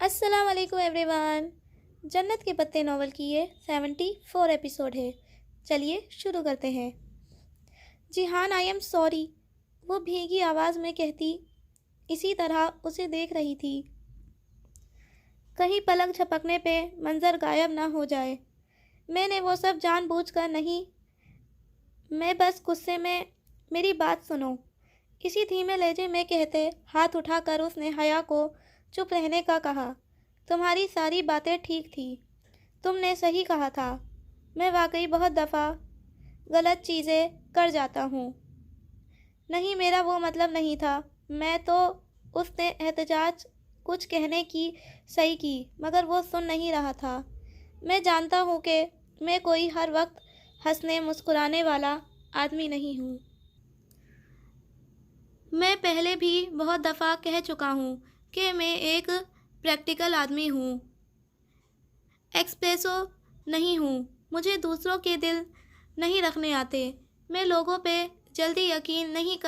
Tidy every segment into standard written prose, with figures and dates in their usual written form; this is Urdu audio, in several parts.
السلام علیکم ایوری ون۔ جنت کے پتے ناول کی یہ 74 ایپیسوڈ ہے۔ چلیے شروع کرتے ہیں۔ جہان آئی ایم سوری، وہ بھیگی آواز میں کہتی، اسی طرح اسے دیکھ رہی تھی، کہیں پلک جھپکنے پہ منظر غائب نہ ہو جائے۔ میں نے وہ سب جان بوجھ کر نہیں، میں بس غصے میں، میری بات سنو، اسی دھیمے لہجے میں کہتے ہاتھ اٹھا کر اس نے حیا کو چپ رہنے کا کہا۔ تمہاری ساری باتیں ٹھیک تھی، تم نے صحیح کہا تھا، میں واقعی بہت دفعہ غلط چیزیں کر جاتا ہوں۔ نہیں، میرا وہ مطلب نہیں تھا، میں تو، اس نے احتجاج کچھ کہنے کی صحیح کی، مگر وہ سن نہیں رہا تھا۔ میں جانتا ہوں کہ میں کوئی ہر وقت ہنسنے مسکرانے والا آدمی نہیں ہوں۔ میں پہلے بھی بہت دفعہ کہہ چکا ہوں کہ میں ایک پریکٹیکل آدمی ہوں، ایکسپریسو نہیں ہوں۔ مجھے دوسروں کے دل نہیں رکھنے آتے، میں لوگوں پہ جلدی یقین نہیں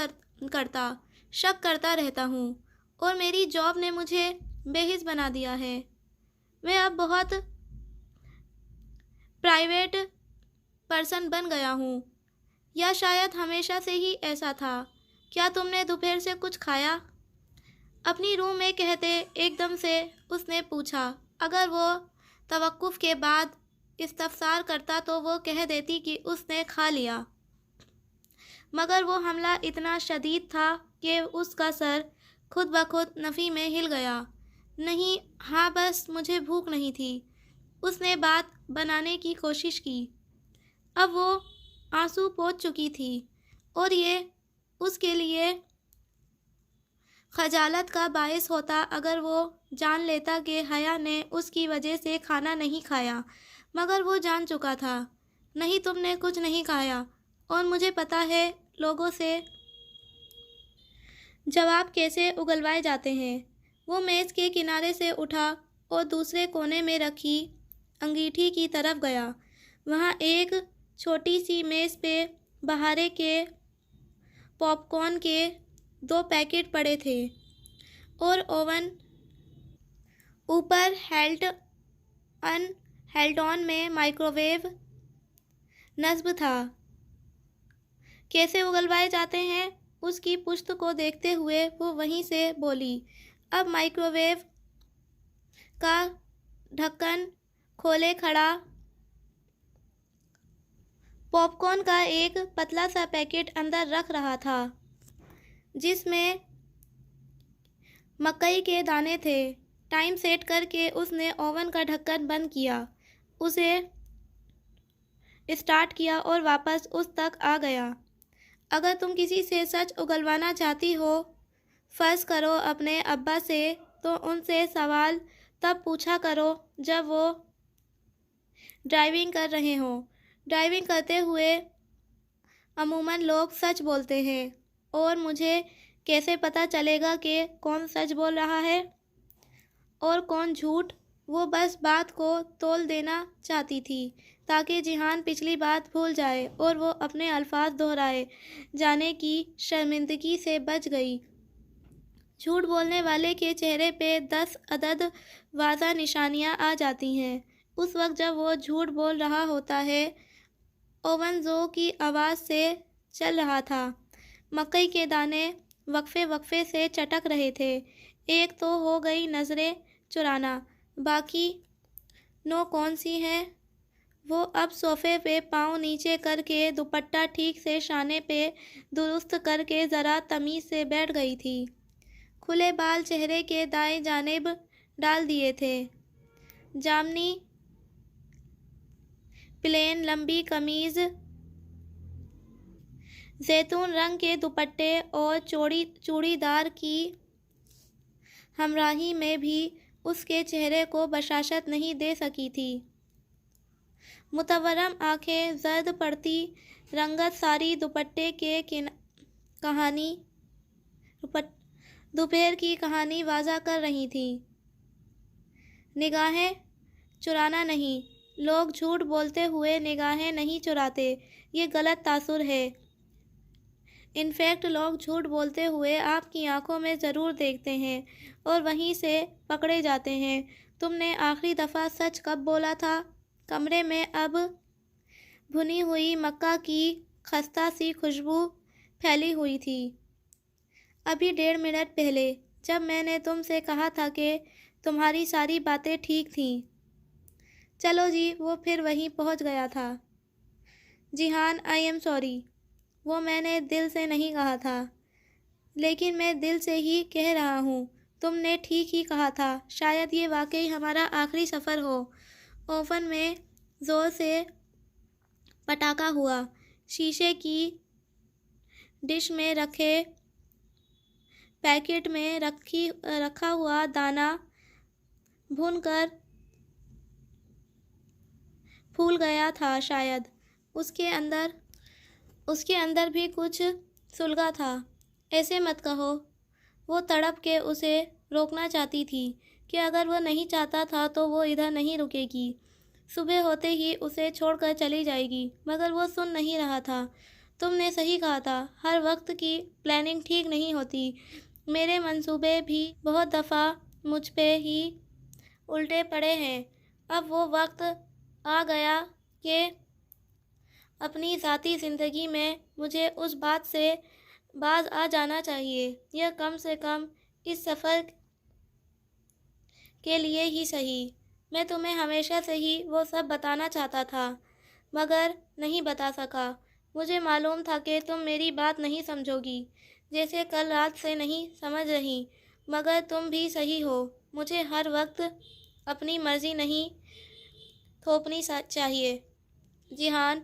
کرتا، شک کرتا رہتا ہوں، اور میری جاب نے مجھے بے حس بنا دیا ہے۔ میں اب بہت پرائیویٹ پرسن بن گیا ہوں، یا شاید ہمیشہ سے ہی ایسا تھا۔ کیا تم نے دوپہر سے کچھ کھایا؟ اپنی روح میں کہتے ایک دم سے اس نے پوچھا۔ اگر وہ توقف کے بعد استفسار کرتا تو وہ کہہ دیتی کہ اس نے کھا لیا، مگر وہ حملہ اتنا شدید تھا کہ اس کا سر خود بخود نفی میں ہل گیا۔ نہیں، ہاں، بس مجھے بھوک نہیں تھی۔ اس نے بات بنانے کی کوشش کی۔ اب وہ آنسو پوچھ چکی تھی، اور یہ اس کے لیے خجالت کا باعث ہوتا اگر وہ جان لیتا کہ حیا نے اس کی وجہ سے کھانا نہیں کھایا، مگر وہ جان چکا تھا۔ نہیں، تم نے کچھ نہیں کھایا، اور مجھے پتا ہے لوگوں سے جواب کیسے اگلوائے جاتے ہیں۔ وہ میز کے کنارے سے اٹھا اور دوسرے کونے میں رکھی انگیٹھی کی طرف گیا۔ وہاں ایک چھوٹی سی میز پہ بہارے کے پاپ کارن کے 2 پیکٹ پڑے تھے، اور اوون اوپر ہیلڈ آن میں مائکرو ویو نصب تھا۔ کیسے اگلوائے جاتے ہیں؟ اس کی پشت کو دیکھتے ہوئے وہ وہیں سے بولی۔ اب مائکرو ویو کا ڈھکن کھولے کھڑا پاپ کارن کا ایک پتلا سا پیکٹ اندر رکھ رہا تھا، جس میں مکئی کے دانے تھے۔ ٹائم سیٹ کر کے اس نے اوون کا ڈھکن بند کیا، اسے اسٹارٹ کیا اور واپس اس تک آ گیا۔ اگر تم کسی سے سچ اگلوانا چاہتی ہو، فرض کرو اپنے ابا سے، تو ان سے سوال تب پوچھا کرو جب وہ ڈرائیونگ کر رہے ہوں۔ ڈرائیونگ کرتے ہوئے عموماً لوگ سچ بولتے ہیں، اور مجھے کیسے پتہ چلے گا کہ کون سچ بول رہا ہے اور کون جھوٹ؟ وہ بس بات کو تول دینا چاہتی تھی تاکہ جہان پچھلی بات بھول جائے اور وہ اپنے الفاظ دہرائے جانے کی شرمندگی سے بچ گئی۔ جھوٹ بولنے والے کے چہرے پہ 10 عدد واضح نشانیاں آ جاتی ہیں اس وقت جب وہ جھوٹ بول رہا ہوتا ہے۔ اوون زو کی آواز سے چل رہا تھا، مکئی کے دانے وقفے وقفے سے چٹک رہے تھے۔ ایک تو ہو گئی نظریں چرانا، باقی 9 کون سی ہیں؟ وہ اب صوفے پہ پاؤں نیچے کر کے دوپٹہ ٹھیک سے شانے پہ درست کر کے ذرا تمیز سے بیٹھ گئی تھی۔ کھلے بال چہرے کے دائیں جانب ڈال دیے تھے، جامنی پلین لمبی قمیض، زیتون رنگ کے دوپٹے اور چوڑی دار کی ہمراہی میں بھی اس کے چہرے کو بشاشت نہیں دے سکی تھی۔ متورم آنکھیں زرد پڑتی رنگت ساری دوپٹے کے دوپہر کی کہانی واضح کر رہی تھیں۔ نگاہیں چرانا نہیں، لوگ جھوٹ بولتے ہوئے نگاہیں نہیں چراتے، یہ غلط تاثر ہے۔ انفیکٹ لوگ جھوٹ بولتے ہوئے آپ کی آنکھوں میں ضرور دیکھتے ہیں اور وہیں سے پکڑے جاتے ہیں۔ تم نے آخری دفعہ سچ کب بولا تھا؟ کمرے میں اب بھنی ہوئی مکہ کی خستہ سی خوشبو پھیلی ہوئی تھی۔ ابھی 1.5 منٹ پہلے، جب میں نے تم سے کہا تھا کہ تمہاری ساری باتیں ٹھیک تھیں۔ چلو جی، وہ پھر وہیں پہنچ گیا تھا۔ جیحان، آئی ایم سوری۔ وہ میں نے دل سے نہیں کہا تھا، لیکن میں دل سے ہی کہہ رہا ہوں۔ تم نے ٹھیک ہی کہا تھا، شاید یہ واقعی ہمارا آخری سفر ہو۔ اوون میں زور سے پٹاخہ ہوا۔ شیشے کی ڈش میں رکھے پیکٹ میں رکھا ہوا دانہ بھن کر پھول گیا تھا شاید۔ اس کے اندر بھی کچھ سلگا تھا۔ ایسے مت کہو۔ وہ تڑپ کے اسے روکنا چاہتی تھی کہ اگر وہ نہیں چاہتا تھا تو وہ ادھر نہیں رکے گی۔ صبح ہوتے ہی اسے چھوڑ کر چلی جائے گی، مگر وہ سن نہیں رہا تھا۔ تم نے صحیح کہا تھا، ہر وقت کی پلاننگ ٹھیک نہیں ہوتی۔ میرے منصوبے بھی بہت دفعہ مجھ پہ ہی الٹے پڑے ہیں۔ اب وہ وقت آ گیا کہ اپنی ذاتی زندگی میں مجھے اس بات سے باز آ جانا چاہیے، یا کم سے کم اس سفر کے لیے ہی صحیح۔ میں تمہیں ہمیشہ سے ہی وہ سب بتانا چاہتا تھا، مگر نہیں بتا سکا۔ مجھے معلوم تھا کہ تم میری بات نہیں سمجھو گی، جیسے کل رات سے نہیں سمجھ رہی، مگر تم بھی صحیح ہو۔ مجھے ہر وقت اپنی مرضی نہیں تھوپنی چاہیے۔ جیحان،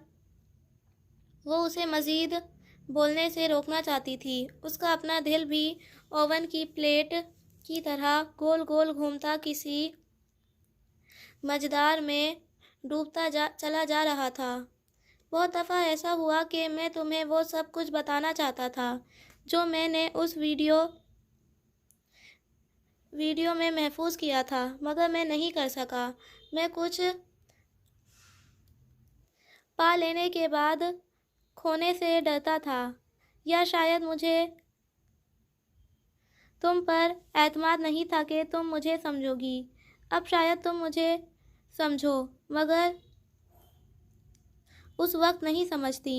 وہ اسے مزید بولنے سے روکنا چاہتی تھی۔ اس کا اپنا دل بھی اوون کی پلیٹ کی طرح گول گول گھومتا کسی مجدار میں ڈوبتا چلا جا رہا تھا۔ بہت دفعہ ایسا ہوا کہ میں تمہیں وہ سب کچھ بتانا چاہتا تھا جو میں نے اس ویڈیو میں محفوظ کیا تھا، مگر میں نہیں کر سکا۔ میں کچھ پا لینے کے بعد کھونے سے ڈرتا تھا، یا شاید مجھے تم پر اعتماد نہیں تھا کہ تم مجھے سمجھو گی۔ اب شاید تم مجھے سمجھو، مگر اس وقت نہیں سمجھتی۔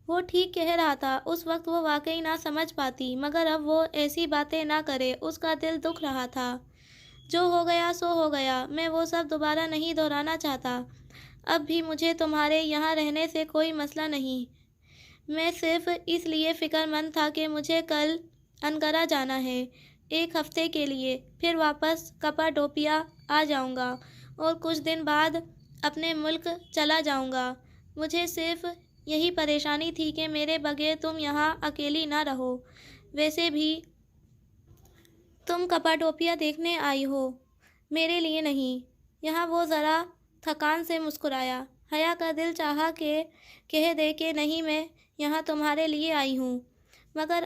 وہ ٹھیک کہہ رہا تھا، اس وقت وہ واقعی نہ سمجھ پاتی، مگر اب وہ ایسی باتیں نہ کرے۔ اس کا دل دکھ رہا تھا۔ جو ہو گیا سو ہو گیا، میں وہ سب دوبارہ نہیں دہرانا چاہتا۔ اب بھی مجھے تمہارے یہاں رہنے سے کوئی مسئلہ نہیں۔ میں صرف اس لیے فکر مند تھا کہ مجھے کل انقرہ جانا ہے 1 ہفتے کے لیے، پھر واپس کپاڈوکیا آ جاؤں گا اور کچھ دن بعد اپنے ملک چلا جاؤں گا۔ مجھے صرف یہی پریشانی تھی کہ میرے بغیر تم یہاں اکیلی نہ رہو۔ ویسے بھی تم کپاڈوکیا دیکھنے آئی ہو، میرے لیے نہیں۔ یہاں وہ ذرا تھکان سے مسکرایا۔ حیا کا دل چاہا کہ کہہ دے کہ نہیں، میں یہاں تمہارے لیے آئی ہوں، مگر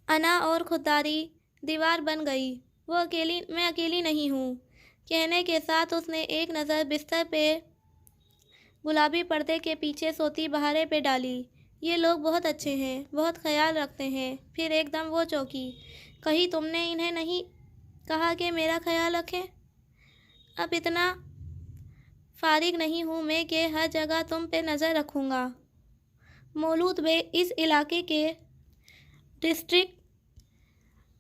انا اور خودداری دیوار بن گئی۔ میں اکیلی نہیں ہوں۔ کہنے کے ساتھ اس نے ایک نظر بستر پہ گلابی پردے کے پیچھے سوتی بہارے پہ ڈالی۔ یہ لوگ بہت اچھے ہیں، بہت خیال رکھتے ہیں۔ پھر ایک دم وہ چونکی۔ کہیں تم نے انہیں نہیں کہا کہ میرا خیال رکھیں؟ اب اتنا فارغ نہیں ہوں میں کہ ہر جگہ تم پہ نظر رکھوں گا۔ مولود بے اس علاقے کے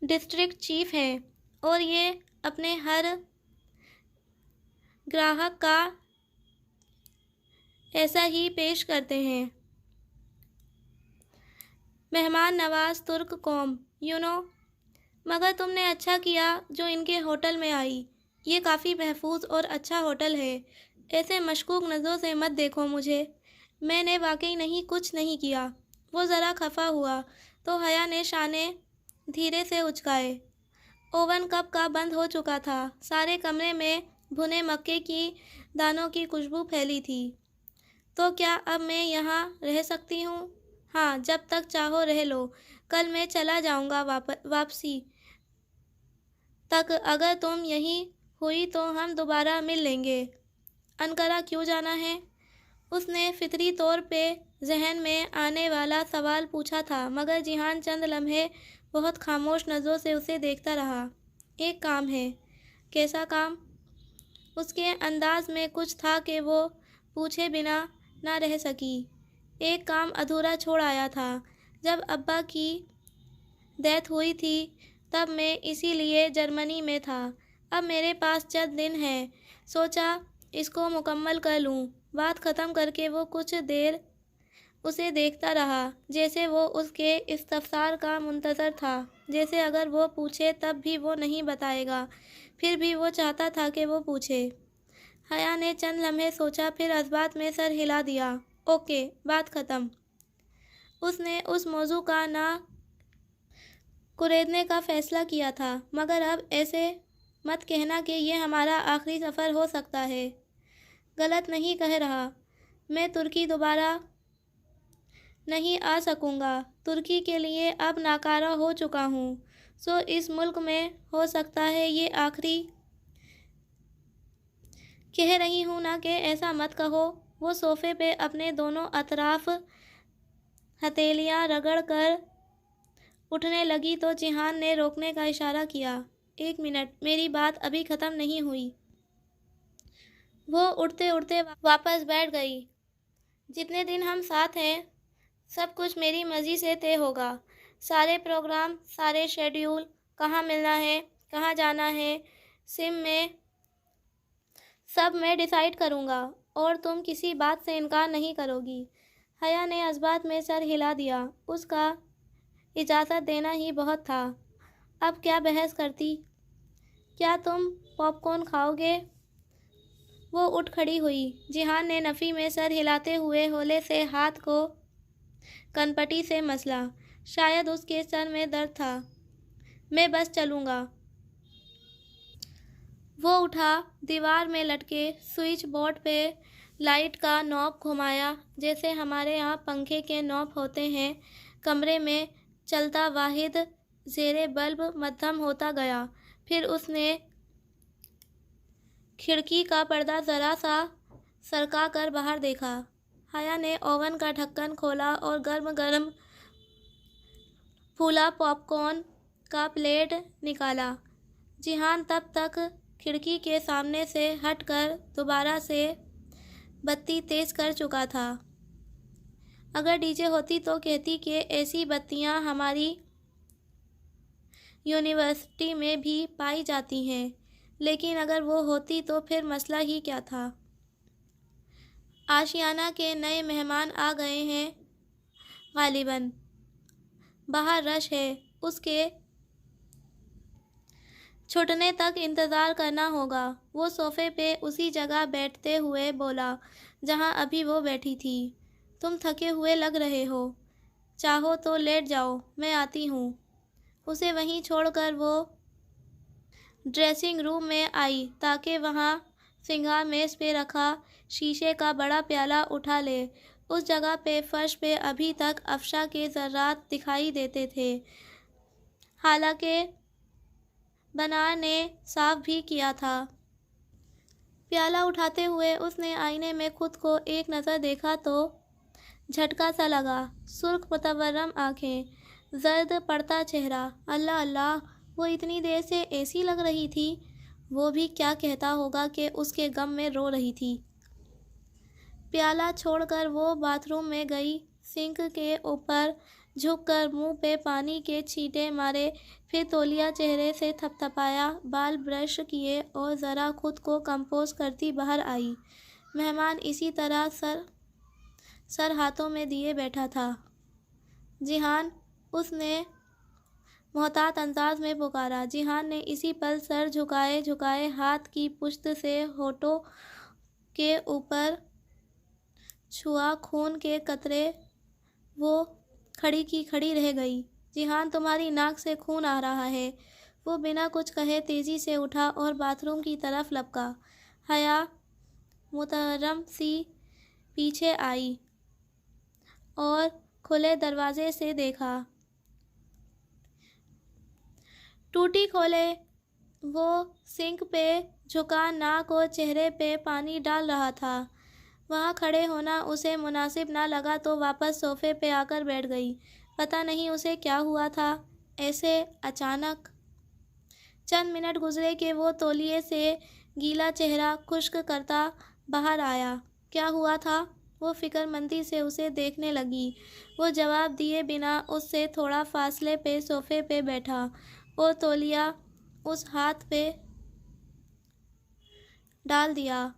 ڈسٹرکٹ چیف ہیں، اور یہ اپنے ہر گراہک کا ایسا ہی پیش کرتے ہیں۔ مہمان نواز ترک قوم، مگر تم نے اچھا کیا جو ان کے ہوٹل میں آئی۔ یہ کافی محفوظ اور اچھا ہوٹل ہے۔ ایسے مشکوک نظروں سے مت دیکھو مجھے۔ میں نے واقعی کچھ نہیں کیا۔ وہ ذرا خفا ہوا تو حیا نے شانے دھیرے سے اچکائے۔ اوون کب کا بند ہو چکا تھا۔ سارے کمرے میں بھنے مکے کی دانوں کی خوشبو پھیلی تھی۔ تو کیا اب میں یہاں رہ سکتی ہوں؟ ہاں، جب تک چاہو رہ لو۔ کل میں چلا جاؤں گا واپسی تک۔ اگر تم یہیں ہوئی تو ہم دوبارہ مل لیں گے۔ انقرہ کیوں جانا ہے؟ اس نے فطری طور پہ ذہن میں آنے والا سوال پوچھا تھا، مگر جیہان چند لمحے بہت خاموش نظروں سے اسے دیکھتا رہا۔ ایک کام ہے۔ کیسا کام؟ اس کے انداز میں کچھ تھا کہ وہ پوچھے بنا نہ رہ سکی۔ ایک کام ادھورا چھوڑ آیا تھا۔ جب ابا کی ڈیتھ ہوئی تھی تب میں اسی لیے جرمنی میں تھا۔ اب میرے پاس چند دن ہیں، سوچا اس کو مکمل کر لوں۔ بات ختم کر کے وہ کچھ دیر اسے دیکھتا رہا، جیسے وہ اس کے استفسار کا منتظر تھا، جیسے اگر وہ پوچھے تب بھی وہ نہیں بتائے گا، پھر بھی وہ چاہتا تھا کہ وہ پوچھے۔ حیا نے چند لمحے سوچا، پھر جذبات میں سر ہلا دیا۔ اوکے، بات ختم۔ اس نے اس موضوع کا نہ کریدنے کا فیصلہ کیا تھا، مگر اب ایسے مت کہنا کہ یہ ہمارا آخری سفر ہو سکتا ہے۔ غلط نہیں کہہ رہا۔ میں ترکی دوبارہ نہیں آ سکوں گا۔ ترکی کے لیے اب ناکارہ ہو چکا ہوں، سو اس ملک میں ہو سکتا ہے یہ آخری۔ کہہ رہی ہوں نا کہ ایسا مت کہو۔ وہ صوفے پہ اپنے دونوں اطراف ہتھیلیاں رگڑ کر اٹھنے لگی تو جیہان نے روکنے کا اشارہ کیا۔ ایک منٹ، میری بات ابھی ختم نہیں ہوئی۔ وہ اٹھتے اٹھتے واپس بیٹھ گئی۔ جتنے دن ہم ساتھ ہیں سب کچھ میری مرضی سے طے ہوگا۔ سارے پروگرام، سارے شیڈیول، کہاں ملنا ہے، کہاں جانا ہے، سم میں، سب میں ڈیسائیڈ کروں گا، اور تم کسی بات سے انکار نہیں کرو گی۔ حیا نے جذبات میں سر ہلا دیا۔ اس کا اجازت دینا ہی بہت تھا۔ اب کیا بحث کرتی؟ کیا تم پاپ کارن کھاؤ گے؟ وہ اٹھ کھڑی ہوئی۔ جیہان نے نفی میں سر ہلاتے ہوئے ہولے سے ہاتھ کو کنپٹی سے مسلا۔ شاید اس کے سر میں درد تھا۔ میں بس چلوں گا۔ وہ اٹھا، دیوار میں لٹکے سوئچ بورڈ پہ لائٹ کا نوب گھمایا، جیسے ہمارے یہاں پنکھے کے نوب ہوتے ہیں۔ کمرے میں چلتا واحد زیر بلب مدھم ہوتا گیا۔ پھر اس نے کھڑکی کا پردہ ذرا سا سرکا کر باہر دیکھا۔ حیا نے اوون کا ڈھکن کھولا اور گرم گرم پھولا پاپ کارن کا پلیٹ نکالا۔ جیہان تب تک کھڑکی کے سامنے سے ہٹ کر دوبارہ سے بتی تیز کر چکا تھا۔ اگر ڈی جے ہوتی تو کہتی کہ ایسی بتیاں ہماری یونیورسٹی میں بھی پائی جاتی ہیں، لیکن اگر وہ ہوتی تو پھر مسئلہ ہی کیا تھا۔ آشیانہ کے نئے مہمان آ گئے ہیں غالباً۔ باہر رش ہے۔ اس کے چھٹنے تک انتظار کرنا ہوگا۔ وہ صوفے پہ اسی جگہ بیٹھتے ہوئے بولا جہاں ابھی وہ بیٹھی تھی۔ تم تھکے ہوئے لگ رہے ہو، چاہو تو لیٹ جاؤ، میں آتی ہوں۔ اسے وہیں چھوڑ کر وہ ڈریسنگ روم میں آئی تاکہ وہاں سنگھار میز پہ رکھا شیشے کا بڑا پیالہ اٹھا لے۔ اس جگہ پہ فرش پہ ابھی تک افشا کے ذرات دکھائی دیتے تھے، حالانکہ بنار نے صاف بھی کیا تھا۔ پیالہ اٹھاتے ہوئے اس نے آئینے میں خود کو ایک نظر دیکھا تو جھٹکا سا لگا۔ سرخ متورم آنکھیں، زرد پڑتا چہرہ، اللہ اللہ، وہ اتنی دیر سے ایسی لگ رہی تھی۔ وہ بھی کیا کہتا ہوگا کہ اس کے غم میں رو رہی تھی۔ پیالہ چھوڑ کر وہ باتھ روم میں گئی، سنک کے اوپر جھک کر منہ پہ پانی کے چھینٹے مارے، پھر تولیہ چہرے سے تھپ تھپایا، بال برش کیے اور ذرا خود کو کمپوز کرتی باہر آئی۔ مہمان اسی طرح سر ہاتھوں میں دیے بیٹھا تھا۔ جیہان، اس نے محتاط انداز میں پکارا۔ جیہان نے اسی پل سر جھکائے جھکائے ہاتھ کی پشت سے ہونٹوں کے اوپر چھوا، خون کے قطرے۔ وہ کھڑی کی کھڑی رہ گئی۔ جیہان، تمہاری ناک سے خون آ رہا ہے۔ وہ بنا کچھ کہے تیزی سے اٹھا اور باتھ روم کی طرف لپکا۔ حیا متورم سی پیچھے آئی اور کھلے دروازے سے دیکھا۔ ٹوٹی کھولے۔ وہ سنک پہ جھکا ناک اور چہرے پہ پانی ڈال رہا تھا۔ وہاں کھڑے ہونا اسے مناسب نہ لگا تو واپس صوفے پہ آ کر بیٹھ گئی۔ پتہ نہیں اسے کیا ہوا تھا، ایسے اچانک۔ چند منٹ گزرے کہ وہ تولیے سے گیلا چہرہ خشک کرتا باہر آیا۔ کیا ہوا تھا؟ وہ فکر مندی سے اسے دیکھنے لگی۔ وہ جواب دیے بنا اس سے تھوڑا فاصلے پہ صوفے پہ بیٹھا اور تولیہ اس ہاتھ پہ ڈال دیا۔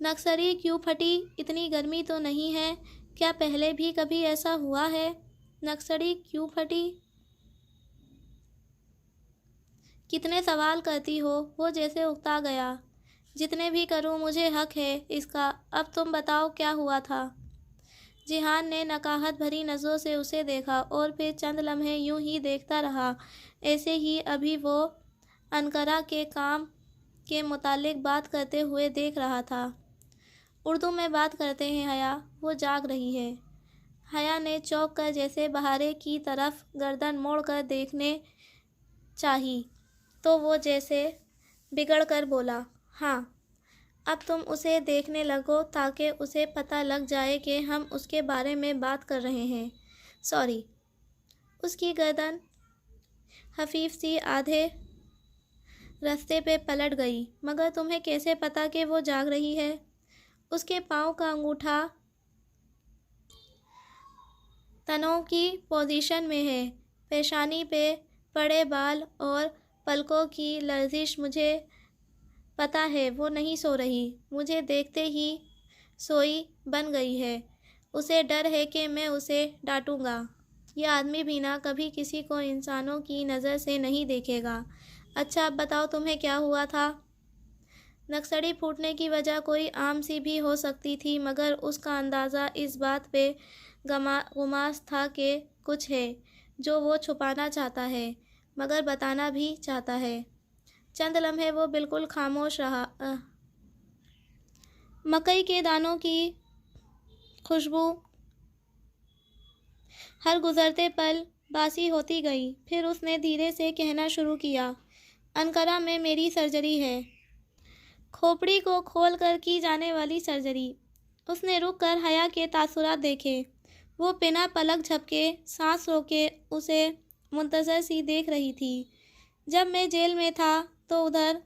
نکسری کیوں پھٹی؟ اتنی گرمی تو نہیں ہے؟ کیا پہلے بھی کبھی ایسا ہوا ہے؟ نکسری کیوں پھٹی؟ کتنے سوال کرتی ہو؟ وہ جیسے اکتا گیا۔ جتنے بھی کروں مجھے حق ہے اس کا۔ اب تم بتاؤ کیا ہوا تھا؟ جیحان نے نکاہت بھری نظروں سے اسے دیکھا اور پھر چند لمحے یوں ہی دیکھتا رہا، ایسے ہی ابھی وہ انقرہ کے کام کے متعلق بات کرتے ہوئے دیکھ رہا تھا۔ اردو میں بات کرتے ہیں حیا، وہ جاگ رہی ہے۔ حیا نے چونک کر جیسے بہارے کی طرف گردن موڑ کر دیکھنے چاہی تو وہ جیسے بگڑ کر بولا، ہاں۔ اب تم اسے دیکھنے لگو تاکہ اسے پتہ لگ جائے کہ ہم اس کے بارے میں بات کر رہے ہیں۔ سوری۔ اس کی گردن خفیف سی آدھے رستے پہ پلٹ گئی۔ مگر تمہیں کیسے پتہ کہ وہ جاگ رہی ہے؟ اس کے پاؤں کا انگوٹھا تنوں کی پوزیشن میں ہے، پیشانی پہ پڑے بال اور پلکوں کی لرزش، مجھے پتہ ہے وہ نہیں سو رہی، مجھے دیکھتے ہی سوئی بن گئی ہے۔ اسے ڈر ہے کہ میں اسے ڈانٹوں گا۔ یہ آدمی بھی نہ کبھی کسی کو انسانوں کی نظر سے نہیں دیکھے گا۔ اچھا اب بتاؤ تمہیں کیا ہوا تھا؟ نکسری پھوٹنے کی وجہ کوئی عام سی بھی ہو سکتی تھی، مگر اس کا اندازہ اس بات پہ گماس تھا کہ کچھ ہے جو وہ چھپانا چاہتا ہے مگر بتانا بھی چاہتا ہے۔ چند لمحے وہ بالکل خاموش رہا۔ مکئی کے دانوں کی خوشبو ہر گزرتے پل باسی ہوتی گئی۔ پھر اس نے دھیرے سے کہنا شروع کیا، انقرہ میں میری سرجری ہے، کھوپڑی کو کھول کر کی جانے والی سرجری۔ اس نے رک کر حیا کے تاثرات دیکھے۔ وہ بنا پلک جھپکے، سانس روکے اسے منتظر سی دیکھ رہی تھی۔ جب میں جیل میں تھا تو ادھر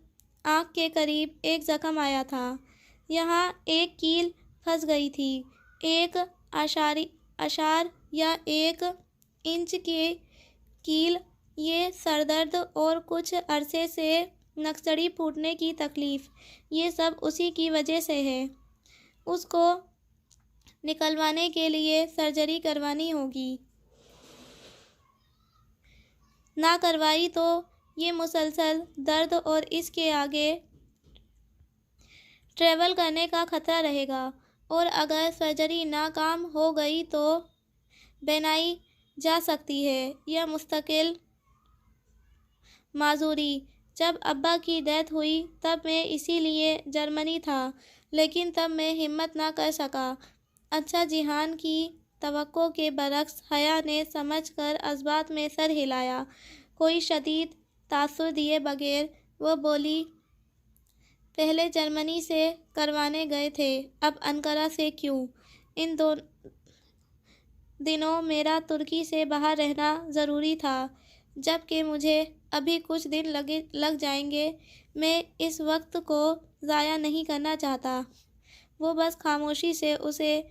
آنکھ کے قریب ایک زخم آیا تھا، یہاں ایک کیل پھنس گئی تھی، 1.1 انچ کی کیل۔ یہ سر درد اور کچھ عرصے سے نکسری پھوٹنے کی تکلیف، یہ سب اسی کی وجہ سے ہے۔ اس کو نکلوانے کے لیے سرجری کروانی ہوگی، نہ کروائی تو یہ مسلسل درد اور اس کے آگے ٹریول کرنے کا خطرہ رہے گا، اور اگر سرجری ناکام ہو گئی تو بینائی جا سکتی ہے یا مستقل معذوری۔ جب ابا کی ڈیتھ ہوئی تب میں اسی لیے جرمنی تھا، لیکن تب میں ہمت نہ کر سکا۔ اچھا جیحان کی توقع کے برعکس حیا نے سمجھ کر اثبات میں سر ہلایا۔ کوئی شدید تاثر دیے بغیر وہ بولی، پہلے جرمنی سے کروانے گئے تھے، اب انقرہ سے کیوں؟ ان دنوں میرا ترکی سے باہر رہنا ضروری تھا، جبکہ مجھے ابھی کچھ دن لگ جائیں گے۔ میں اس وقت کو ضائع نہیں کرنا چاہتا۔ وہ بس خاموشی سے اسے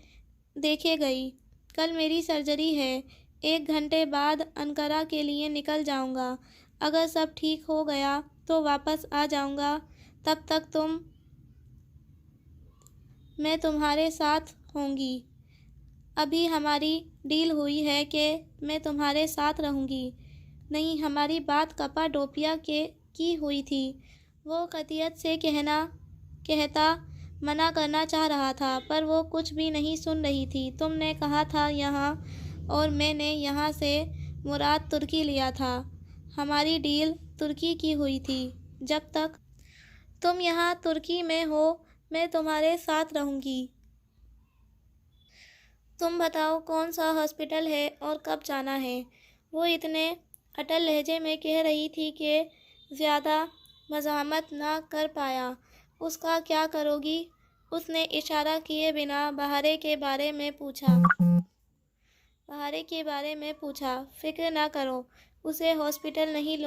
دیکھے گئی۔ کل میری سرجری ہے، 1 گھنٹے بعد انقرہ کے لیے نکل جاؤں گا۔ اگر سب ٹھیک ہو گیا تو واپس آ جاؤں گا۔ تب تک میں تمہارے ساتھ ہوں گی۔ ابھی ہماری ڈیل ہوئی ہے کہ میں تمہارے ساتھ رہوں گی۔ نہیں، ہماری بات کپا ڈوپیا کی ہوئی تھی۔ وہ قطعیت سے کہتا منع کرنا چاہ رہا تھا، پر وہ کچھ بھی نہیں سن رہی تھی۔ تم نے کہا تھا یہاں، اور میں نے یہاں سے مراد ترکی لیا تھا۔ ہماری ڈیل ترکی کی ہوئی تھی۔ جب تک تم یہاں ترکی میں ہو میں تمہارے ساتھ رہوں گی۔ تم بتاؤ کون سا ہاسپٹل ہے اور کب جانا ہے؟ وہ اتنے اٹل لہجے میں کہہ رہی تھی کہ زیادہ مزاحمت نہ کر پایا۔ اس کا کیا کرو گی؟ اس نے اشارہ کیے بنا بہارے کے بارے میں پوچھا۔ فکر نہ کرو، اسے ہاسپٹل نہیں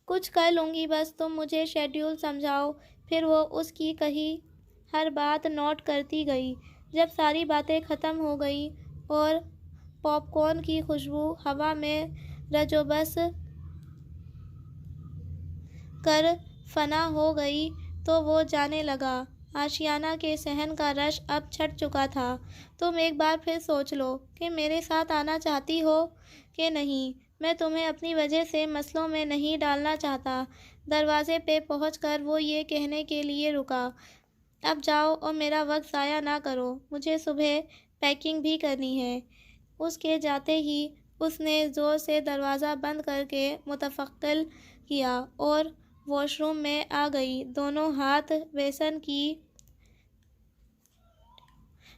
کچھ کر لوں گی، بس تم مجھے شیڈیول سمجھاؤ۔ پھر وہ اس کی کہی ہر بات نوٹ کرتی گئی۔ جب ساری باتیں ختم ہو گئیں اور پاپ کارن کی خوشبو ہوا میں رج و بس کر فنا ہو گئی تو وہ جانے لگا۔ آشیانہ کے صحن کا رش اب چھٹ چکا تھا۔ تم ایک بار پھر سوچ لو کہ میرے ساتھ آنا چاہتی ہو کہ نہیں۔ میں تمہیں اپنی وجہ سے مسئلوں میں نہیں ڈالنا چاہتا۔ دروازے پہ پہنچ کر وہ یہ کہنے کے لیے رکا، اب جاؤ اور میرا وقت ضائع نہ کرو، مجھے صبح پیکنگ بھی کرنی ہے۔ اس کے جاتے ہی اس نے زور سے دروازہ بند کر کے متفقل کیا اور واش روم میں آ گئی۔ دونوں ہاتھ بیسن کی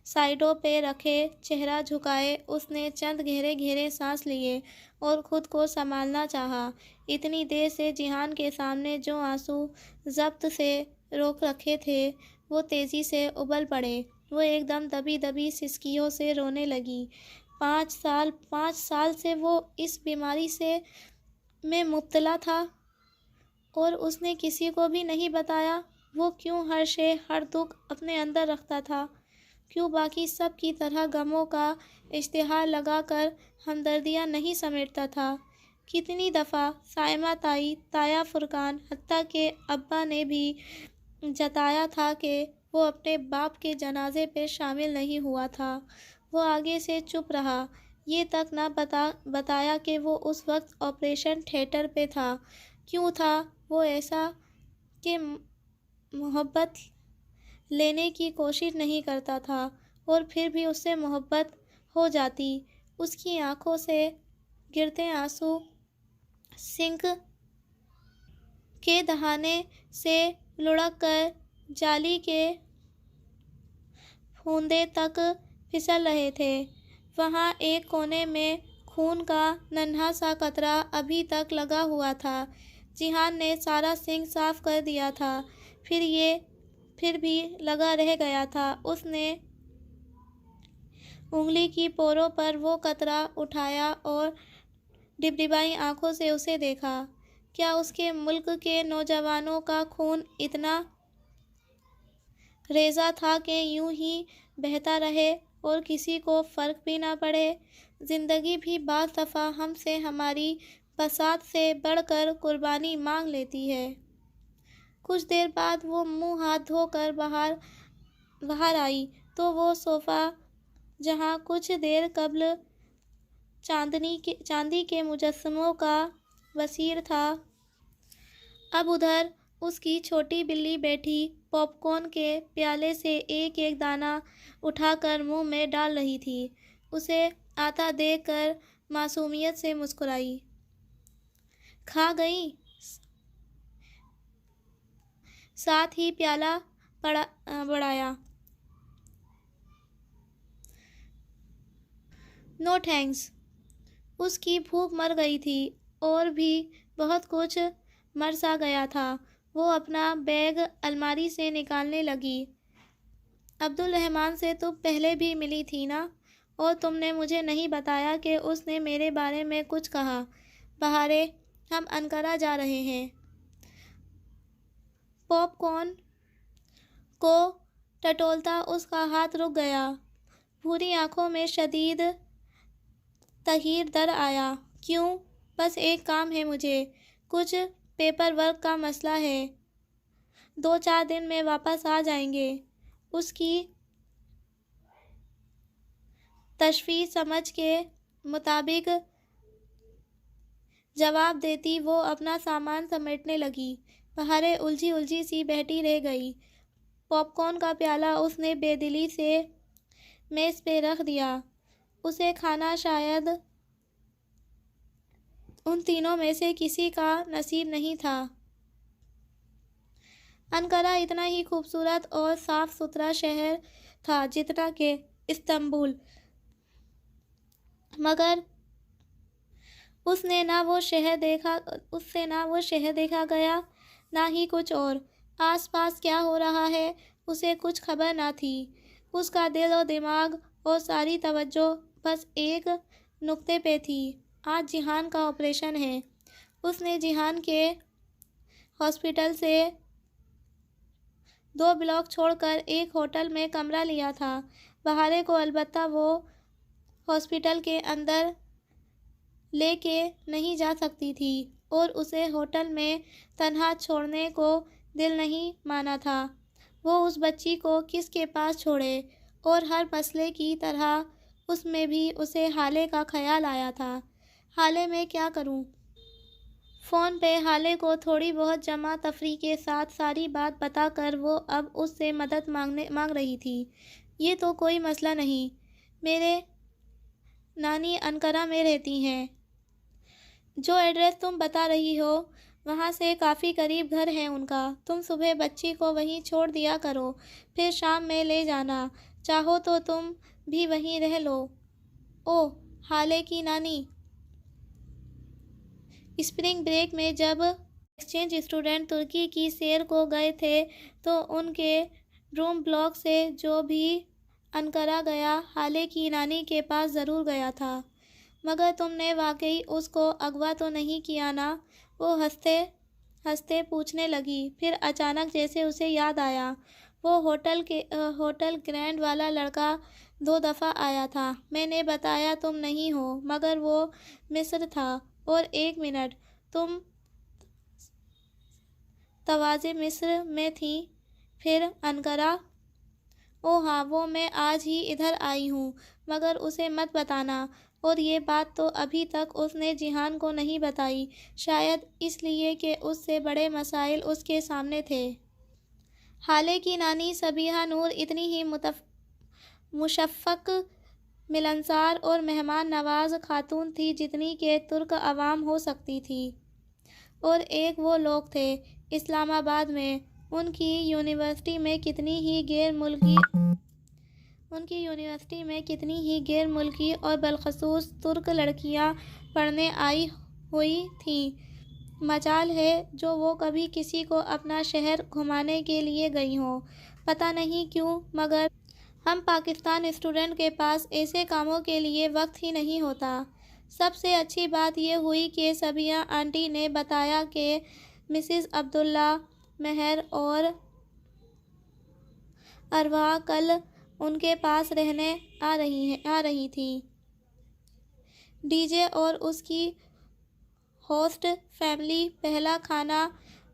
سائیڈوں پہ رکھے، چہرہ جھکائے، اس نے چند گہرے گہرے سانس لیے اور خود کو سنبھالنا چاہا۔ اتنی دیر سے جیہان کے سامنے جو آنسو ضبط سے روک رکھے تھے وہ تیزی سے ابل پڑے۔ وہ ایک دم دبی دبی سسکیوں سے رونے لگی۔ 5 سال سے وہ اس بیماری میں مبتلا تھا اور اس نے کسی کو بھی نہیں بتایا۔ وہ کیوں ہر شے، ہر دکھ اپنے اندر رکھتا تھا؟ کیوں باقی سب کی طرح غموں کا اشتہار لگا کر ہمدردیاں نہیں سمیٹتا تھا؟ کتنی دفعہ صائمہ تائی، تایا فرقان، حتیٰ کہ ابا نے بھی جتایا تھا کہ وہ اپنے باپ کے جنازے پہ شامل نہیں ہوا تھا، وہ آگے سے چپ رہا، یہ تک نہ بتایا کہ وہ اس وقت آپریشن تھیٹر پہ تھا۔ کیوں تھا وہ ایسا کہ محبت لینے کی کوشش نہیں کرتا تھا اور پھر بھی اس سے محبت ہو جاتی؟ اس کی آنکھوں سے گرتے آنسو سنک کے دہانے سے لڑک کر جالی کے پھوندے تک پھسل رہے تھے۔ وہاں ایک کونے میں خون کا ننھا سا قطرہ ابھی تک لگا ہوا تھا۔ جیہان نے سارا سنک صاف کر دیا تھا، پھر بھی لگا رہ گیا تھا۔ اس نے انگلی کی پوروں پر وہ قطرہ اٹھایا اور ڈبڈبائی آنکھوں سے اسے دیکھا۔ کیا اس کے ملک کے نوجوانوں کا خون اتنا ریزہ تھا کہ یوں ہی بہتا رہے اور کسی کو فرق بھی نہ پڑے؟ زندگی بھی بعض دفعہ ہم سے ہماری بساط سے بڑھ کر قربانی مانگ لیتی ہے۔ کچھ دیر بعد وہ منہ ہاتھ دھو کر باہر آئی تو وہ صوفہ جہاں کچھ دیر قبل چاندی کے مجسموں کا بصیر تھا، اب ادھر اس کی چھوٹی بلی بیٹھی پاپ کارن کے پیالے سے ایک ایک دانہ اٹھا کر منہ میں ڈال رہی تھی۔ اسے آتا دیکھ کر معصومیت سے مسکرائی۔ کھا گئی؟ ساتھ ہی پیالہ بڑھایا۔ نو تھینکس۔ اس کی بھوک مر گئی تھی اور بھی بہت کچھ مر سا گیا تھا۔ وہ اپنا بیگ الماری سے نکالنے لگی۔ عبدالرحمن سے تم پہلے بھی ملی تھی نا؟ اور تم نے مجھے نہیں بتایا کہ اس نے میرے بارے میں کچھ کہا؟ بہارے، ہم انقرہ جا رہے ہیں۔ پاپ کارن کو ٹٹولتا اس کا ہاتھ رک گیا۔ بھوری آنکھوں میں شدید تغیر در آیا۔ کیوں؟ بس ایک کام ہے مجھے، کچھ پیپر ورک کا مسئلہ ہے۔ 2-4 دن میں واپس آ جائیں گے۔ اس کی تشویش سمجھ کے مطابق جواب دیتی وہ اپنا سامان سمیٹنے لگی۔ بہارے الجھی سی بیٹھی رہ گئی۔ پاپ کارن کا پیالہ اس نے بے دلی سے میز پہ رکھ دیا۔ اسے کھانا شاید ان تینوں میں سے کسی کا نصیب نہیں تھا۔ انقرہ اتنا ہی خوبصورت اور صاف ستھرا شہر تھا جتنا کہ استنبول، مگر اس سے نہ وہ شہر دیکھا گیا نہ ہی کچھ اور۔ آس پاس کیا ہو رہا ہے اسے کچھ خبر نہ تھی۔ اس کا دل و دماغ اور ساری توجہ بس ایک نقطے پہ تھی۔ آج جیہان کا آپریشن ہے۔ اس نے جیہان کے ہاسپٹل سے 2 بلاک چھوڑ کر ایک ہوٹل میں کمرہ لیا تھا۔ بہارے کو البتہ وہ ہاسپٹل کے اندر لے کے نہیں جا سکتی تھی اور اسے ہوٹل میں تنہا چھوڑنے کو دل نہیں مانا تھا۔ وہ اس بچی کو کس کے پاس چھوڑے؟ اور ہر مسئلے کی طرح اس میں بھی اسے حالے کا خیال آیا تھا۔ حالے میں کیا کروں؟ فون پہ حالے کو تھوڑی بہت جمع تفریح کے ساتھ ساری بات بتا کر وہ اب اس سے مدد مانگ رہی تھی۔ یہ تو کوئی مسئلہ نہیں، میرے نانی انقرہ میں رہتی ہیں۔ جو ایڈریس تم بتا رہی ہو وہاں سے کافی قریب گھر ہے ان کا۔ تم صبح بچی کو وہیں چھوڑ دیا کرو، پھر شام میں لے جانا۔ چاہو تو تم بھی وہیں رہ لو۔ اوہ، حالے کی نانی! اسپرنگ بریک میں جب ایکسچینج اسٹوڈنٹ ترکی کی سیر کو گئے تھے تو ان کے روم بلاک سے جو بھی انقرہ گیا حالے کی نانی کے پاس ضرور گیا تھا۔ مگر تم نے واقعی اس کو اغوا تو نہیں کیا نا؟ وہ ہنستے ہنستے پوچھنے لگی، پھر اچانک جیسے اسے یاد آیا، وہ ہوٹل گرینڈ والا لڑکا 2 دفعہ آیا تھا، میں نے بتایا تم نہیں ہو، مگر وہ مصر تھا۔ اور 1 منٹ، تم توازے مصر میں تھیں پھر انقرہ؟ او ہاں، وہ میں آج ہی ادھر آئی ہوں، مگر اسے مت بتانا۔ اور یہ بات تو ابھی تک اس نے جیہان کو نہیں بتائی، شاید اس لیے کہ اس سے بڑے مسائل اس کے سامنے تھے۔ حالے کی نانی صبیحہ نور اتنی ہی مشفق، ملنسار اور مہمان نواز خاتون تھی جتنی کہ ترک عوام ہو سکتی تھی۔ اور ایک وہ لوگ تھے اسلام آباد میں، ان کی یونیورسٹی میں کتنی ہی غیر ملکی اور بالخصوص ترک لڑکیاں پڑھنے آئی ہوئی تھیں۔ مجال ہے جو وہ کبھی کسی کو اپنا شہر گھمانے کے لیے گئی ہوں۔ پتہ نہیں کیوں مگر ہم پاکستان اسٹوڈنٹ کے پاس ایسے کاموں کے لیے وقت ہی نہیں ہوتا۔ سب سے اچھی بات یہ ہوئی کہ صبیحہ آنٹی نے بتایا کہ مسز عبداللہ مہر اور ارواح کل ان کے پاس رہنے آ رہی تھیں۔ ڈی جے اور اس کی ہوسٹ فیملی پہلا کھانا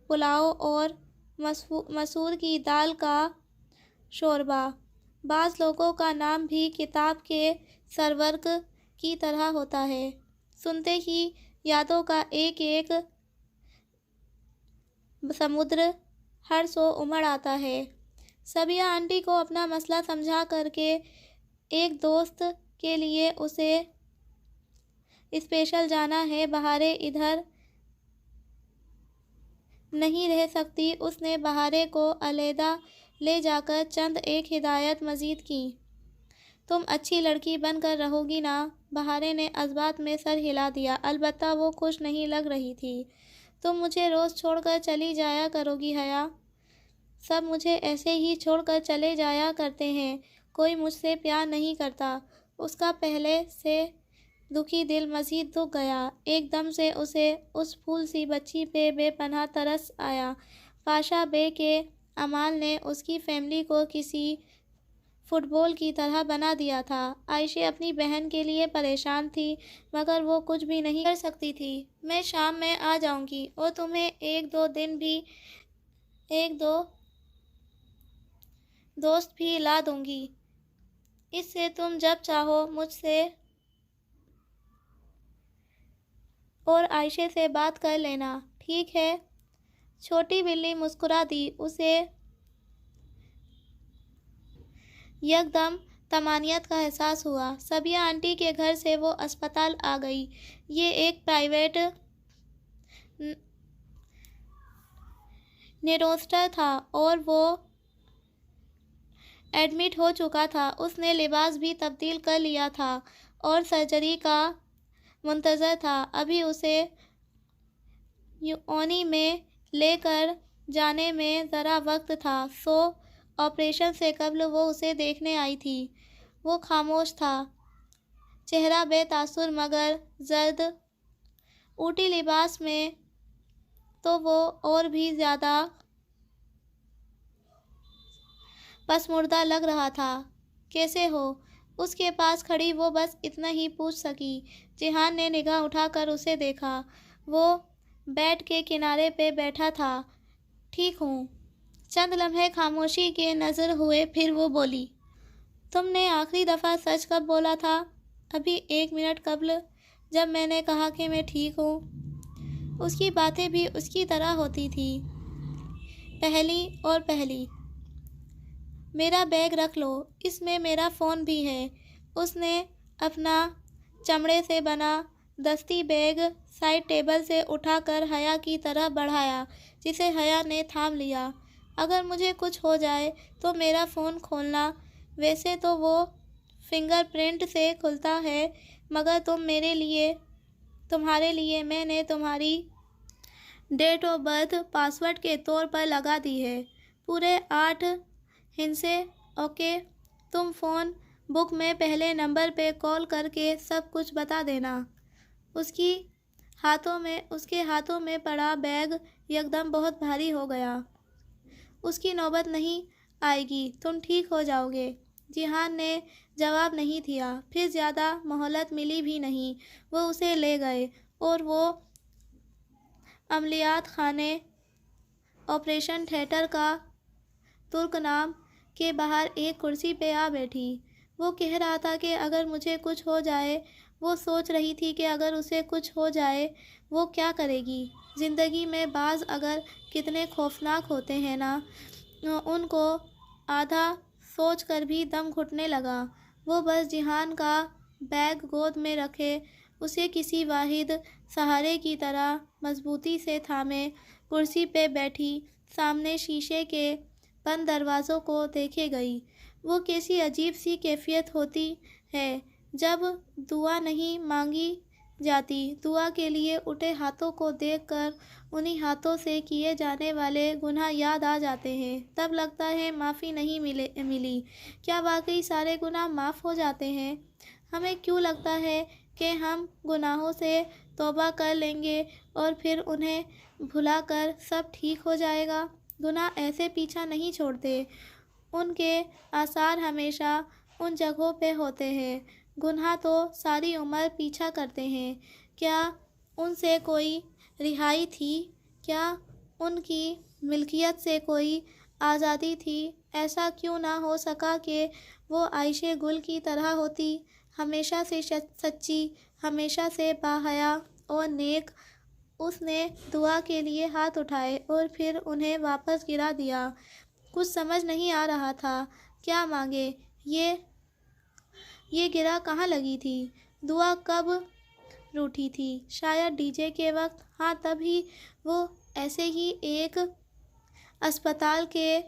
پلاؤ اور مسور کی دال کا شوربہ۔ بعض لوگوں کا نام بھی کتاب کے سرورق کی طرح ہوتا ہے۔ سنتے ہی یادوں کا ایک ایک سمندر ہر سو امڑ آتا ہے۔ صبیحہ آنٹی کو اپنا مسئلہ سمجھا کر کے ایک دوست کے لیے اسے اسپیشل جانا ہے، بہارے ادھر نہیں رہ سکتی۔ اس نے بہارے کو علیحدہ لے جا کر چند ایک ہدایات مزید کیں۔ تم اچھی لڑکی بن کر رہو گی نا؟ بہارے نے اثبات میں سر ہلا دیا، البتہ وہ خوش نہیں لگ رہی تھی۔ تم مجھے روز چھوڑ کر چلی جایا کرو گی حیا؟ سب مجھے ایسے ہی چھوڑ کر چلے جایا کرتے ہیں، کوئی مجھ سے پیار نہیں کرتا۔ اس کا پہلے سے دکھی دل مزید دکھ گیا۔ ایک دم سے اسے اس پھول سی بچی پہ بے پناہ ترس آیا۔ پاشا بے کے اعمال نے اس کی فیملی کو کسی فٹ بال کی طرح بنا دیا تھا۔ عائشہ اپنی بہن کے لیے پریشان تھی مگر وہ کچھ بھی نہیں کر سکتی تھی۔ میں شام میں آ جاؤں گی اور تمہیں ایک دو دوست بھی لا دوں گی، اس سے تم جب چاہو مجھ سے اور عائشہ سے بات کر لینا، ٹھیک ہے؟ چھوٹی بلی مسکرا دی۔ اسے یکدم طمانینت کا احساس ہوا۔ صبیحہ آنٹی کے گھر سے وہ اسپتال آ گئی۔ یہ ایک پرائیویٹ نیوروسٹر تھا اور وہ ایڈمٹ ہو چکا تھا۔ اس نے لباس بھی تبدیل کر لیا تھا اور سرجری کا منتظر تھا۔ ابھی اسے یونی میں لے کر جانے میں ذرا وقت تھا، سو آپریشن سے قبل وہ اسے دیکھنے آئی تھی۔ وہ خاموش تھا، چہرہ بے تاثر مگر زرد۔ اوٹی لباس میں تو وہ اور بھی زیادہ پسماردہ لگ رہا تھا۔ کیسے ہو؟ اس کے پاس کھڑی وہ بس اتنا ہی پوچھ سکی۔ جیہان نے نگاہ اٹھا کر اسے دیکھا۔ وہ بیڈ کے کنارے پہ بیٹھا تھا۔ ٹھیک ہوں۔ چند لمحے خاموشی کے نظر ہوئے، پھر وہ بولی، تم نے آخری دفعہ سچ کب بولا تھا؟ ابھی 1 منٹ قبل، جب میں نے کہا کہ میں ٹھیک ہوں۔ اس کی باتیں بھی اس کی طرح ہوتی تھیں، پہلی۔ میرا بیگ رکھ لو، اس میں میرا فون بھی ہے۔ اس نے اپنا چمڑے سے بنا دستی بیگ سائڈ ٹیبل سے اٹھا کر حیا کی طرف بڑھایا، جسے حیا نے تھام لیا۔ اگر مجھے کچھ ہو جائے تو میرا فون کھولنا۔ ویسے تو وہ فنگر پرنٹ سے کھلتا ہے، مگر تمہارے لیے میں نے تمہاری ڈیٹ آف برتھ پاسورڈ کے طور پر لگا دی ہے۔ پورے 8 ہندسے، اوکے؟ تم فون بک میں پہلے نمبر پہ کال کر کے سب کچھ بتا دینا۔ اس کے ہاتھوں میں پڑا بیگ یکدم بہت بھاری ہو گیا۔ اس کی نوبت نہیں آئے گی، تم ٹھیک ہو جاؤ گے۔ جیہان نے جواب نہیں دیا، پھر زیادہ مہلت ملی بھی نہیں۔ وہ اسے لے گئے اور وہ عملیات خانے، آپریشن تھیٹر کا ترک نام کے باہر ایک کرسی پہ آ بیٹھی۔ وہ کہہ رہا تھا کہ اگر مجھے کچھ ہو جائے، وہ سوچ رہی تھی کہ اگر اسے کچھ ہو جائے وہ کیا کرے گی۔ زندگی میں بعض اگر کتنے خوفناک ہوتے ہیں نا، ان کو آدھا سوچ کر بھی دم گھٹنے لگا۔ وہ بس جیہان کا بیگ گود میں رکھے، اسے کسی واحد سہارے کی طرح مضبوطی سے تھامے کرسی پہ بیٹھی سامنے شیشے کے بند دروازوں کو دیکھے گئی۔ وہ کیسی عجیب سی کیفیت ہوتی ہے جب دعا نہیں مانگی جاتی۔ دعا کے لیے اٹھے ہاتھوں کو دیکھ کر انہی ہاتھوں سے کیے جانے والے گناہ یاد آ جاتے ہیں۔ تب لگتا ہے معافی نہیں ملی۔ کیا واقعی سارے گناہ معاف ہو جاتے ہیں؟ ہمیں کیوں لگتا ہے کہ ہم گناہوں سے توبہ کر لیں گے اور پھر انہیں بھلا کر سب ٹھیک ہو جائے گا؟ گناہ ایسے پیچھا نہیں چھوڑتے، ان کے آثار ہمیشہ ان جگہوں پہ ہوتے ہیں۔ گناہ تو ساری عمر پیچھا کرتے ہیں۔ کیا ان سے کوئی رہائی تھی؟ کیا ان کی ملکیت سے کوئی آزادی تھی؟ ایسا کیوں نہ ہو سکا کہ وہ عائشہ گل کی طرح ہوتی، ہمیشہ سے سچی، ہمیشہ سے باحیا اور نیک؟ اس نے دعا کے لیے ہاتھ اٹھائے اور پھر انہیں واپس گرا دیا۔ کچھ سمجھ نہیں آ رہا تھا، کیا مانگے؟ یہ گرا کہاں لگی تھی؟ دعا کب روٹھی تھی؟ شاید ڈی جے کے وقت۔ ہاں، تب ہی وہ ایسے ہی ایک اسپتال کے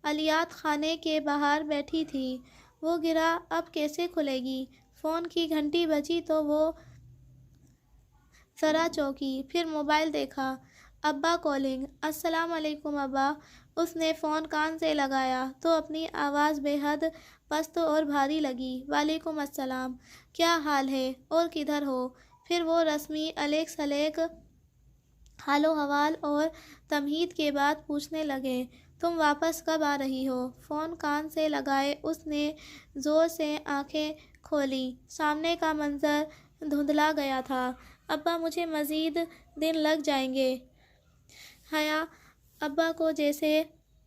عملیات خانے کے باہر بیٹھی تھی۔ وہ گرا اب کیسے کھلے گی؟ فون کی گھنٹی بجی تو وہ ذرا چونکی، پھر موبائل دیکھا۔ ابا کالنگ۔ السلام علیکم ابا۔ اس نے فون کان سے لگایا تو اپنی آواز بے حد پست اور بھاری لگی۔ وعلیکم السلام، کیا حال ہے اور کدھر ہو؟ پھر وہ رسمی الیک سلیک حال و احوال اور تمہید کے بعد پوچھنے لگے، تم واپس کب آ رہی ہو؟ فون کان سے لگائے اس نے زور سے آنکھیں کھولیں۔ سامنے کا منظر دھندلا گیا تھا۔ ابا، مجھے مزید دن لگ جائیں گے۔ حیا ابا کو جیسے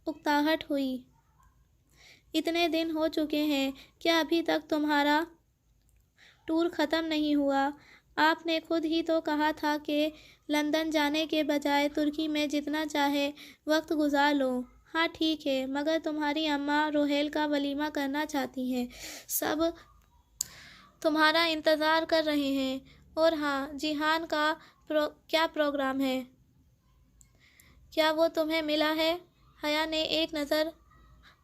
اکتاہٹ ہوئی۔ اتنے دن ہو چکے ہیں، کیا ابھی تک تمہارا ٹور ختم نہیں ہوا؟ آپ نے خود ہی تو کہا تھا کہ لندن جانے کے بجائے ترکی میں جتنا چاہے وقت گزار لو۔ ہاں ٹھیک ہے، مگر تمہاری اماں روحیل کا ولیمہ کرنا چاہتی ہیں، سب تمہارا انتظار کر رہے ہیں۔ اور ہاں، جیہان کا کیا پروگرام ہے؟ کیا وہ تمہیں ملا ہے؟ حیا نے ایک نظر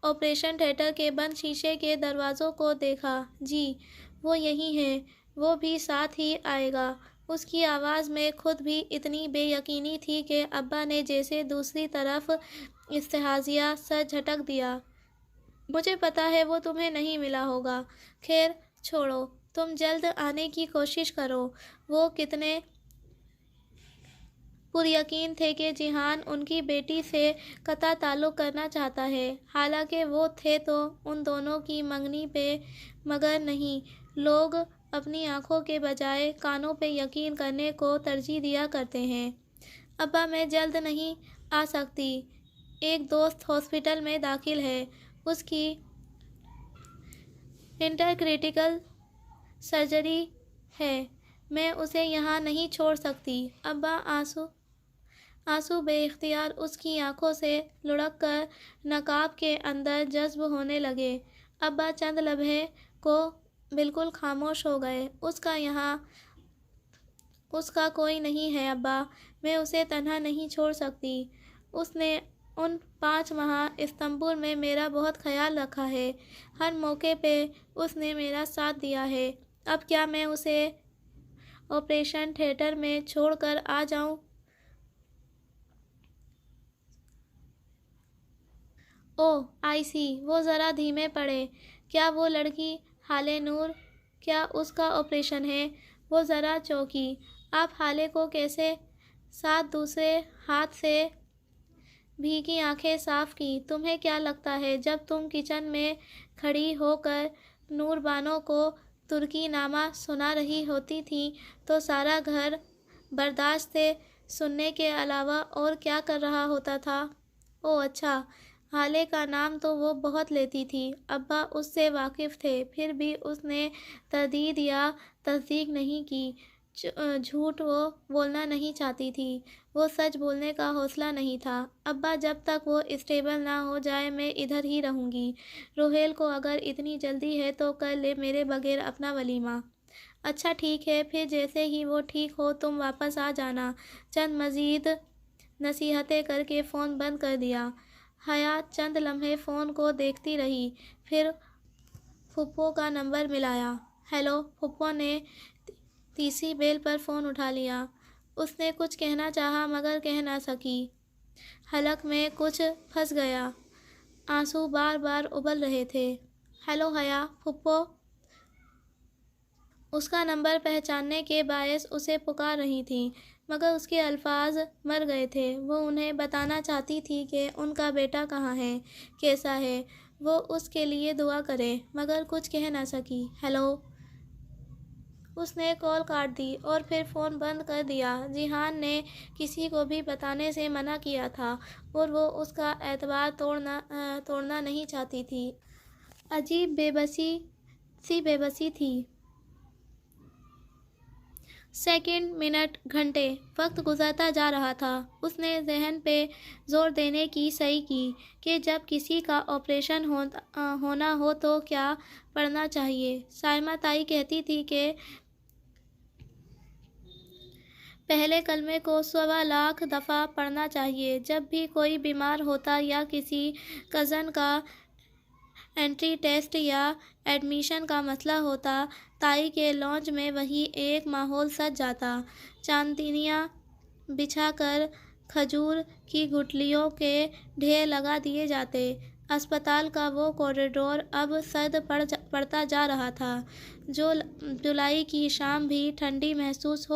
آپریشن تھیٹر کے بند شیشے کے دروازوں کو دیکھا۔ جی، وہ یہیں ہے، وہ بھی ساتھ ہی آئے گا۔ اس کی آواز میں خود بھی اتنی بے یقینی تھی کہ ابا نے جیسے دوسری طرف استحاضیہ سر جھٹک دیا۔ مجھے پتا ہے وہ تمہیں نہیں ملا ہوگا۔ خیر چھوڑو، تم جلد آنے کی کوشش کرو۔ وہ کتنے پریقین تھے کہ جیہان ان کی بیٹی سے قطع تعلق کرنا چاہتا ہے، حالانکہ وہ تھے تو ان دونوں کی منگنی پہ، مگر نہیں، لوگ اپنی آنکھوں کے بجائے کانوں پہ یقین کرنے کو ترجیح دیا کرتے ہیں۔ ابا میں جلد نہیں آ سکتی، ایک دوست ہاسپٹل میں داخل ہے، اس کی انٹر کریٹیکل سرجری ہے، میں اسے یہاں نہیں چھوڑ سکتی۔ ابا آنسو بے اختیار اس کی آنکھوں سے لڑک کر نقاب کے اندر جذب ہونے لگے۔ ابا چند لمحے کو بالکل خاموش ہو گئے۔ اس کا کوئی نہیں ہے ابا، میں اسے تنہا نہیں چھوڑ سکتی۔ اس نے ان 5 ماہ استنبول میں میرا بہت خیال رکھا ہے، ہر موقع پہ اس نے میرا ساتھ دیا ہے۔ اب کیا میں اسے آپریشن تھیٹر میں چھوڑ کر آ جاؤں؟ اوہ آئی سی، وہ ذرا دھیمے پڑے۔ کیا وہ لڑکی ہالے نور، کیا اس کا آپریشن ہے؟ وہ ذرا چونکی۔ آپ ہالے کو کیسے؟ ساتھ دوسرے ہاتھ سے بھیگی آنکھیں صاف کی۔ تمہیں کیا لگتا ہے جب تم کچن میں کھڑی ہو کر نور بانو کو ترکی نامہ سنا رہی ہوتی تھی تو سارا گھر برداشت سے سننے کے علاوہ اور کیا کر رہا ہوتا تھا؟ اوہ اچھا، ہالے کا نام تو وہ بہت لیتی تھی۔ ابا اس سے واقف تھے، پھر بھی اس نے تردید یا تصدیق نہیں کی۔ جھوٹ وہ بولنا نہیں چاہتی تھی، وہ سچ بولنے کا حوصلہ نہیں تھا۔ ابا جب تک وہ اسٹیبل نہ ہو جائے میں ادھر ہی رہوں گی۔ روحیل کو اگر اتنی جلدی ہے تو کر لے میرے بغیر اپنا ولیمہ۔ اچھا ٹھیک ہے، پھر جیسے ہی وہ ٹھیک ہو تم واپس آ جانا۔ چند مزید نصیحتیں کر کے فون بند کر دیا۔ حیا چند لمحے فون کو دیکھتی رہی، پھر پھپھو کا نمبر ملایا۔ ہیلو، پھپھو نے تیسری بیل پر فون اٹھا لیا۔ اس نے کچھ کہنا چاہا مگر کہہ نہ سکی، حلق میں کچھ پھنس گیا، آنسو بار بار ابل رہے تھے۔ ہیلو حیا، پھپھو اس کا نمبر پہچاننے کے باعث اسے پکار رہی تھیں، مگر اس کے الفاظ مر گئے تھے۔ وہ انہیں بتانا چاہتی تھی کہ ان کا بیٹا کہاں ہے، کیسا ہے، وہ اس کے لیے دعا کرے، مگر کچھ کہہ نہ سکی۔ ہیلو، اس نے کال کاٹ دی اور پھر فون بند کر دیا۔ جیہان نے کسی کو بھی بتانے سے منع کیا تھا اور وہ اس کا اعتبار توڑنا نہیں چاہتی تھی۔ عجیب بے بسی تھی۔ سیکنڈ، منٹ، گھنٹے، وقت گزرتا جا رہا تھا۔ اس نے ذہن پہ زور دینے کی صحیح کی کہ جب کسی کا آپریشن ہونا ہو تو کیا پڑھنا چاہیے۔ سائمہ تائی کہتی تھی کہ پہلے کلمے کو 100,000 دفعہ پڑھنا چاہیے۔ جب بھی کوئی بیمار ہوتا یا کسی کزن کا انٹری ٹیسٹ یا ایڈمیشن کا مسئلہ ہوتا، تائی کے لانج میں وہی ایک ماحول سج جاتا۔ چاندنیاں بچھا کر کھجور کی گٹھلیوں کے ڈھیر لگا دیے جاتے۔ اسپتال کا وہ کوریڈور اب سرد پڑتا جا رہا تھا۔ جولائی کی شام بھی ٹھنڈی محسوس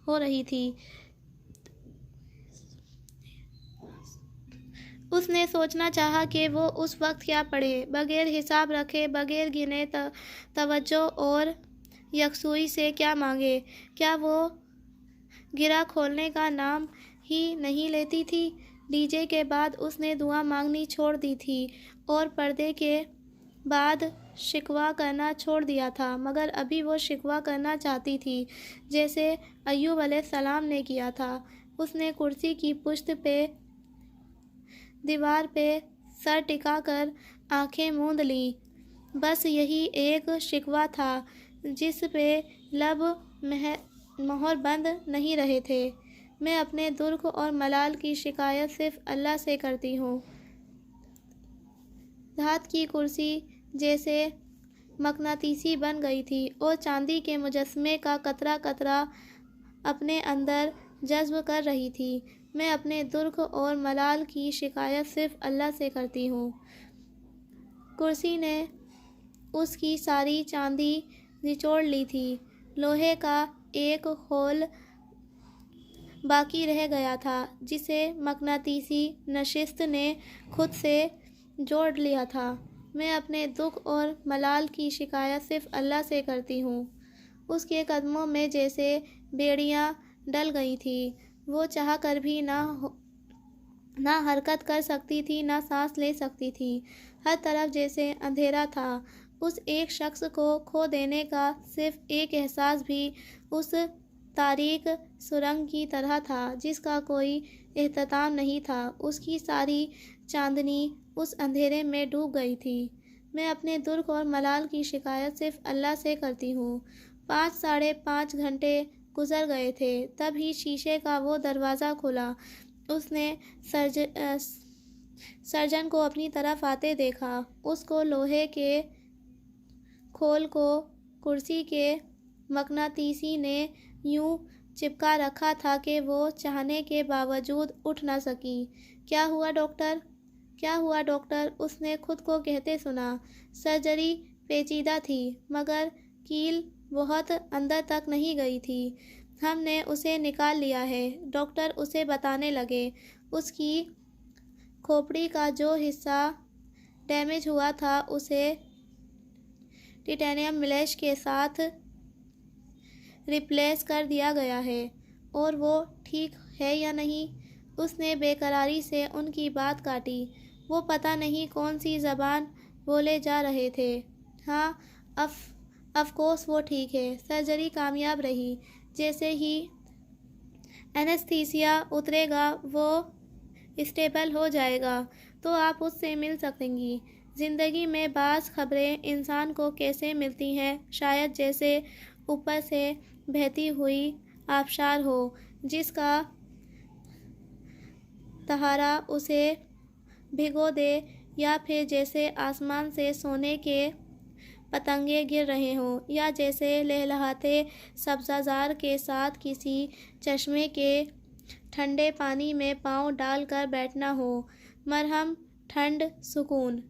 ہو رہی تھی۔ اس نے سوچنا چاہا کہ وہ اس وقت کیا پڑھے، بغیر حساب رکھے، بغیر گنے، توجہ اور یکسوئی سے کیا مانگے۔ کیا وہ گرہ کھولنے کا نام ہی نہیں لیتی تھی؟ ڈی جے کے بعد اس نے دعا مانگنی چھوڑ دی تھی اور پردے کے بعد شکوہ کرنا چھوڑ دیا تھا، مگر ابھی وہ شکوہ کرنا چاہتی تھی، جیسے ایوب علیہ السلام نے کیا تھا۔ اس نے کرسی کی پشت پہ دیوار پہ سر ٹکا کر آنکھیں موند لیں۔ بس یہی ایک شکوہ تھا جس پہ لب مہر بند نہیں رہے تھے۔ میں اپنے دکھ اور ملال کی شکایت صرف اللہ سے کرتی ہوں۔ دھات کی کرسی جیسے مقناطیسی بن گئی تھی اور چاندی کے مجسمے کا قطرہ قطرہ اپنے اندر جذب کر رہی تھی۔ میں اپنے دکھ اور ملال کی شکایت صرف اللہ سے کرتی ہوں۔ کرسی نے اس کی ساری چاندی نچوڑ لی تھی۔ لوہے کا ایک خول باقی رہ گیا تھا جسے مقناطیسی نشست نے خود سے جوڑ لیا تھا۔ میں اپنے دکھ اور ملال کی شکایت صرف اللہ سے کرتی ہوں۔ اس کے قدموں میں جیسے بیڑیاں ڈل گئی تھیں۔ وہ چاہ کر بھی نہ حرکت کر سکتی تھی، نہ سانس لے سکتی تھی۔ ہر طرف جیسے اندھیرا تھا۔ اس ایک شخص کو کھو دینے کا صرف ایک احساس بھی اس تاریک سرنگ کی طرح تھا جس کا کوئی اختتام نہیں تھا۔ اس کی ساری چاندنی اس اندھیرے میں ڈوب گئی تھی۔ میں اپنے دکھ اور ملال کی شکایت صرف اللہ سے کرتی ہوں۔ 5 گھنٹے گزر گئے تھے۔ تب ہی شیشے کا وہ دروازہ کھلا۔ اس نے سرجن کو اپنی طرف آتے دیکھا۔ اس کو لوہے کے کھول کو کرسی کے مقناطیسی نے یوں چپکا رکھا تھا کہ وہ چاہنے کے باوجود اٹھ نہ سکی۔ کیا ہوا ڈاکٹر؟ کیا ہوا ڈاکٹر؟ اس نے خود کو کہتے سنا۔ سرجری پیچیدہ تھی مگر کیل بہت اندر تک نہیں گئی تھی۔ ہم نے اسے نکال لیا ہے، ڈاکٹر اسے بتانے لگے۔ اس کی کھوپڑی کا جو حصہ ڈیمیج ہوا تھا اسے ٹیٹینیم میش کے ساتھ ریپلیس کر دیا گیا ہے۔ اور وہ ٹھیک ہے یا نہیں؟ اس نے بے قراری سے ان کی بات کاٹی۔ وہ پتہ نہیں کون سی زبان بولے جا رہے تھے۔ ہاں آف کورس وہ ٹھیک ہے۔ سرجری کامیاب رہی۔ جیسے ہی اینستھیسیا اترے گا وہ اسٹیبل ہو جائے گا تو آپ اس سے مل سکیں گی۔ زندگی میں بعض خبریں انسان کو کیسے ملتی ہیں، شاید جیسے اوپر سے بہتی ہوئی آبشار ہو جس کا تہارا اسے بھگو دے، یا پھر جیسے آسمان سے سونے کے پتنگے گر رہے ہوں، یا جیسے لہلہاتے سبزہ زار کے ساتھ کسی چشمے کے ٹھنڈے پانی میں پاؤں ڈال کر بیٹھنا ہو۔ مرہم، ٹھنڈ، سکون۔